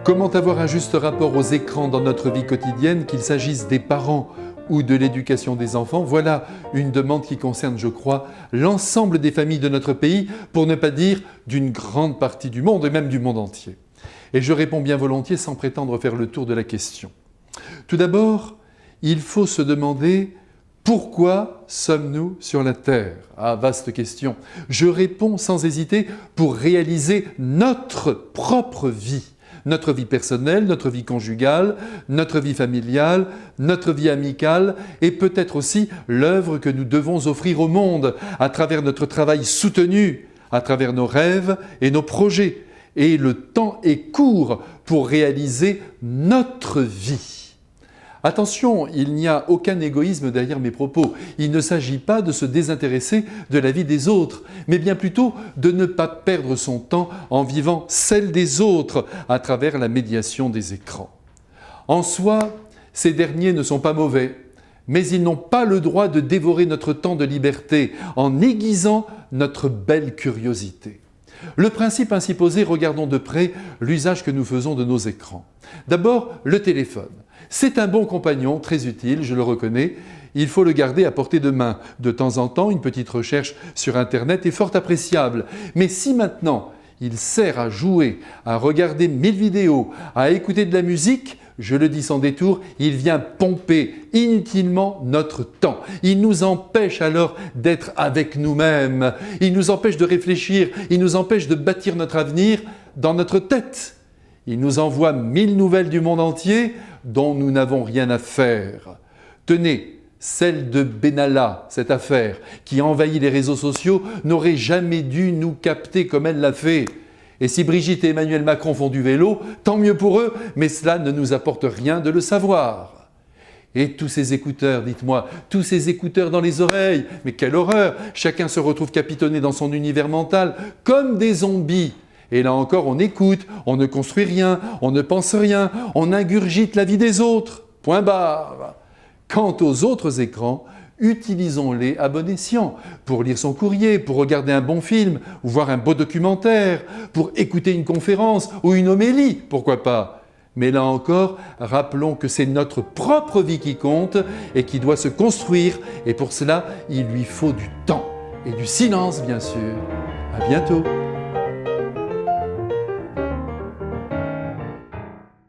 Comment avoir un juste rapport aux écrans dans notre vie quotidienne, qu'il s'agisse des parents ou de l'éducation des enfants? Voilà une demande qui concerne, je crois, l'ensemble des familles de notre pays, pour ne pas dire d'une grande partie du monde et même du monde entier. Et je réponds bien volontiers sans prétendre faire le tour de la question. Tout d'abord, il faut se demander pourquoi sommes-nous sur la Terre? Ah, vaste question. Je réponds sans hésiter pour réaliser notre propre vie. Notre vie personnelle, notre vie conjugale, notre vie familiale, notre vie amicale et peut-être aussi l'œuvre que nous devons offrir au monde à travers notre travail soutenu, à travers nos rêves et nos projets. Et le temps est court pour réaliser notre vie. Attention, il n'y a aucun égoïsme derrière mes propos. Il ne s'agit pas de se désintéresser de la vie des autres, mais bien plutôt de ne pas perdre son temps en vivant celle des autres à travers la médiation des écrans. En soi, ces derniers ne sont pas mauvais, mais ils n'ont pas le droit de dévorer notre temps de liberté en aiguisant notre belle curiosité. Le principe ainsi posé, regardons de près l'usage que nous faisons de nos écrans. D'abord, le téléphone. C'est un bon compagnon, très utile, je le reconnais. Il faut le garder à portée de main. De temps en temps, une petite recherche sur Internet est fort appréciable. Mais si maintenant, il sert à jouer, à regarder 1000 vidéos, à écouter de la musique, je le dis sans détour, il vient pomper inutilement notre temps. Il nous empêche alors d'être avec nous-mêmes. Il nous empêche de réfléchir. Il nous empêche de bâtir notre avenir dans notre tête. Il nous envoie 1000 nouvelles du monde entier dont nous n'avons rien à faire. Tenez, celle de Benalla, cette affaire qui envahit les réseaux sociaux, n'aurait jamais dû nous capter comme elle l'a fait. Et si Brigitte et Emmanuel Macron font du vélo, tant mieux pour eux, mais cela ne nous apporte rien de le savoir. Et tous ces écouteurs, dites-moi, tous ces écouteurs dans les oreilles, mais quelle horreur! Chacun se retrouve capitonné dans son univers mental, comme des zombies. Et là encore, on écoute, on ne construit rien, on ne pense rien, on ingurgite la vie des autres. Point barre. Quant aux autres écrans, utilisons-les à bon escient, pour lire son courrier, pour regarder un bon film, ou voir un beau documentaire, pour écouter une conférence ou une homélie, pourquoi pas. Mais là encore, rappelons que c'est notre propre vie qui compte et qui doit se construire, et pour cela, il lui faut du temps et du silence, bien sûr. À bientôt.